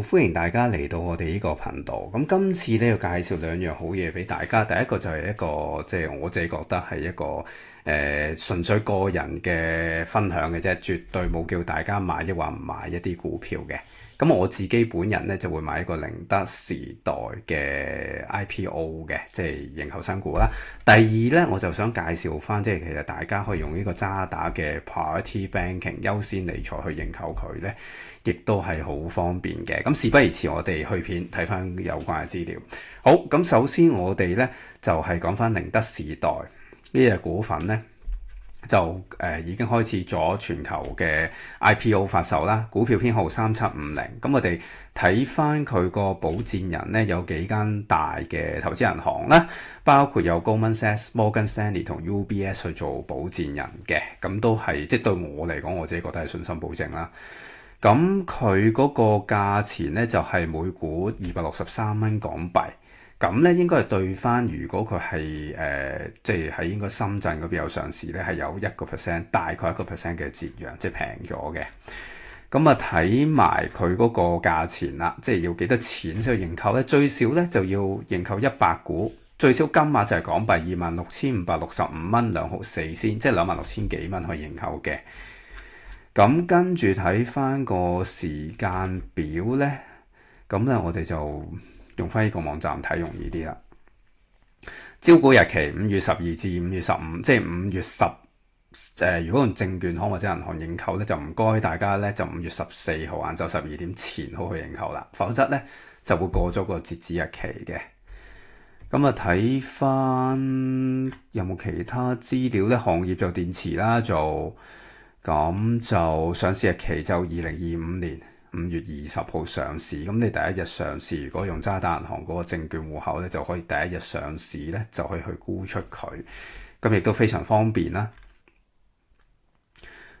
歡迎大家嚟到我哋呢個頻道。咁今次呢要介紹兩樣好嘢俾大家。第一個就係一個我自己覺得係一個純粹個人嘅分享嘅啫，絕對冇叫大家買抑或唔買一啲股票嘅。咁我自己本人咧就會買一個寧德時代嘅 IPO 嘅，即係認購新股啦。第二咧，我就想介紹翻，即係其實大家可以用呢個渣打嘅 Priority Banking 優先理財去認購佢咧，亦都係好方便嘅。咁事不宜遲，我哋去片睇翻有關嘅資料。好，咁首先我哋咧就係講翻寧德時代呢隻股份咧。就已經開始咗全球嘅 IPO 發售啦，股票編號3750。咁我哋睇翻佢個保薦人咧，有幾間大嘅投資銀行啦，包括有 Goldman Sachs、Morgan Stanley 同 UBS 去做保薦人嘅，咁都係即係對我嚟講，我自己覺得係信心保證啦。咁佢嗰個價錢咧就係每股263蚊港幣。咁咧應該係對翻，如果佢係即係喺應該深圳嗰邊有上市咧，係有1%，大概1%嘅折讓，即係平咗嘅。咁啊睇埋佢嗰個價錢啦，即係要幾多錢先去認購咧？最少咧就要認購100股，最少金額就係港幣26,565蚊2毫4仙，即係26,000幾蚊去認購嘅。咁跟住睇翻個時間表咧，咁咧我哋就用翻呢個網站睇容易啲啦。招股日期5月12至5月15，即係5月10。如果用證券行或者銀行認購咧，就唔該大家咧就5月14號晏晝12點前好去認購啦，否則咧就會過咗個截止日期嘅。咁啊睇翻有冇其他資料咧？行業就電池啦，咁就上市日期就2025年5月20號上市。咁你第一日上市，如果用渣打銀行嗰個證券戶口咧，就可以第一日上市咧，就可以去沽出佢。咁亦都非常方便啦。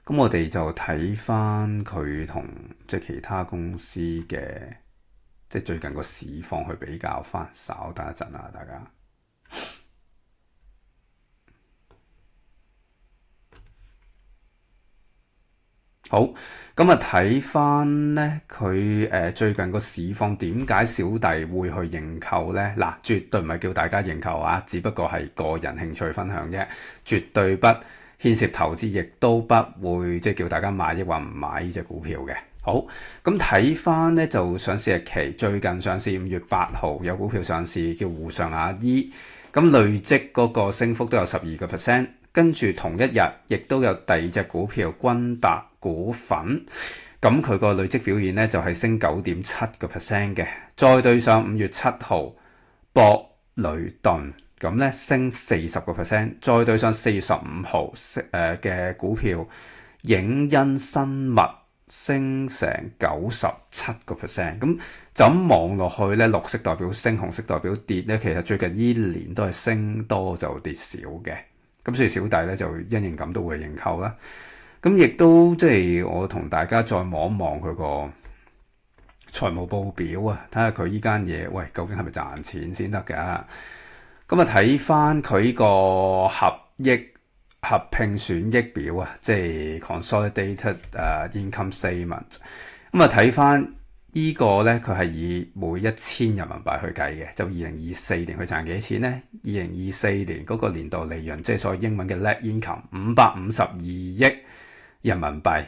咁我哋就睇翻佢同即係其他公司嘅即係最近個市況去比較翻。稍等一陣啊，大家。好，咁啊睇翻咧佢最近個市況，點解小弟會去認購咧？嗱，絕對唔係叫大家認購啊，只不過係個人興趣分享啫，絕對不牽涉投資，亦都不會即係叫大家買抑或唔買呢隻股票嘅。好，咁睇翻咧就上市日期，最近上市5月8號有股票上市，叫湖上雅醫，咁累積嗰個升幅都有12%。跟住同一日，亦都有第二隻股票君達股份，咁佢個累積表現咧就係升9.7% 嘅。再對上5月7號博雷頓，咁咧升40%。再對上4月15號嘅股票影恩生物，升成97%。咁就咁望落去咧，綠色代表升，紅色代表跌咧。其實最近依年都係升多就跌少嘅。咁所以小弟咧就因應咁都會認購啦。咁亦都即係我同大家再望一望佢個財務報表啊，睇下佢依間嘢，喂，究竟係咪賺錢先得㗎？咁啊睇翻佢個合併損益表啊，即係 consolidated income statement。咁啊睇翻呢個咧，佢係以每1000人民幣去計嘅，就2024年佢賺幾錢咧？2024年嗰個年度利潤，即係所謂英文嘅 net income 552億人民幣。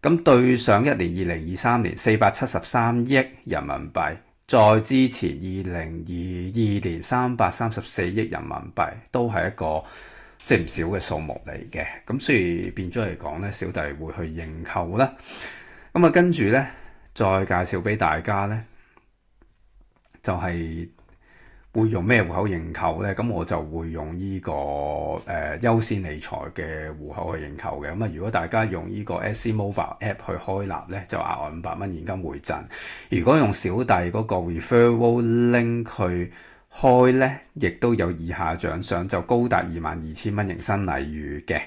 咁對上一年2023年473億人民幣，再之前2022年334億人民幣，都係一個即係唔少嘅數目嚟嘅。咁所以變咗嚟講咧，小弟會去認購啦。咁啊跟住咧，再介紹俾大家咧，就係會用咩戶口認購咧？咁我就會用呢個優先理財嘅戶口去認購嘅。咁啊，如果大家用呢個 SC Mobile App 去開立咧，就額外500蚊現金回贈。如果用小弟嗰個 Referral Link 去開咧，亦都有以下獎賞，就高達22,000蚊迎新禮遇嘅。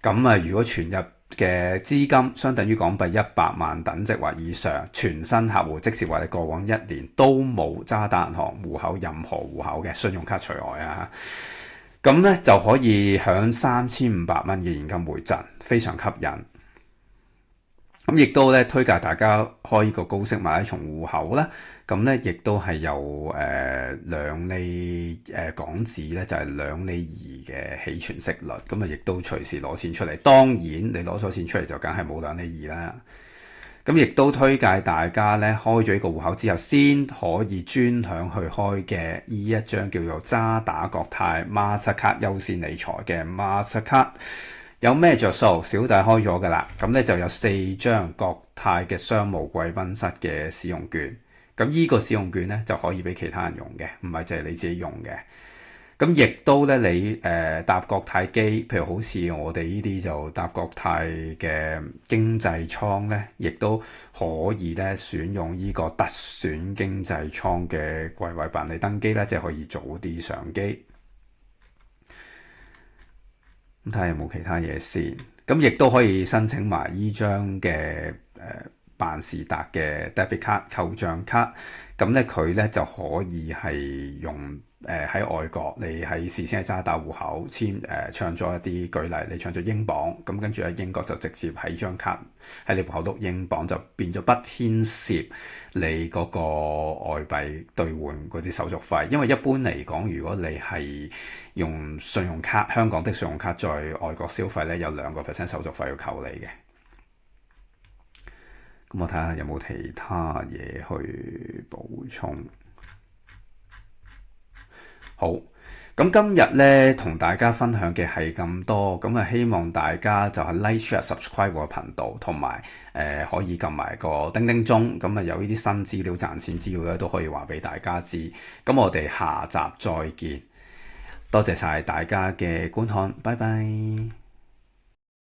咁啊，如果存入嘅資金相等於港幣100萬等值或以上，全新客戶即是話你過往1年都冇渣打銀行戶口任何戶口嘅，信用卡除外啊。咁咧就可以享3,500蚊嘅現金回贈，非常吸引。咁亦都咧推介大家開呢個高息買一重戶口啦。咁咧亦都係有2厘港紙咧，就係2厘2嘅起存息率。咁啊，亦都隨時攞錢出嚟。當然你攞咗錢出嚟就梗係冇2厘2啦。咁亦都推介大家咧開咗呢個戶口之後，先可以專享去開嘅呢一張叫做渣打國泰 Mastercard 優先理財嘅 Mastercard。有咩着數？小弟開咗噶啦，咁咧就有4張國泰嘅商務貴賓室嘅使用券。咁呢個使用券咧就可以俾其他人用嘅，唔係淨係你自己用嘅。咁亦都咧，你搭國泰機，譬如好似我哋呢啲就搭國泰嘅經濟艙咧，亦都可以咧選用呢個特選經濟艙嘅櫃位辦理登機咧，即係可以早啲上機。咁睇下有冇其他嘢先。咁亦都可以申請埋依張嘅萬事達嘅 debit 卡扣帳卡。咁咧佢咧就可以係用喺外國，你喺事先係渣打戶口唱咗一啲，舉例你唱咗英鎊，咁跟住喺英國就直接喺張卡喺你戶口碌英鎊，就變咗不牽涉你嗰個外幣兌換嗰啲手續費。因為一般嚟講，如果你係用信用卡，香港的信用卡在外國消費咧，有2% 手續費要扣你嘅。咁我睇下有冇其他嘢去補充。好，咁今日咧同大家分享嘅係咁多，咁啊希望大家就係 like share subscribe 我嘅頻道，同埋可以撳埋個叮叮鐘，咁啊有呢啲新資料、賺錢資料咧都可以話俾大家知。咁我哋下集再見，多謝晒大家嘅觀看，拜拜。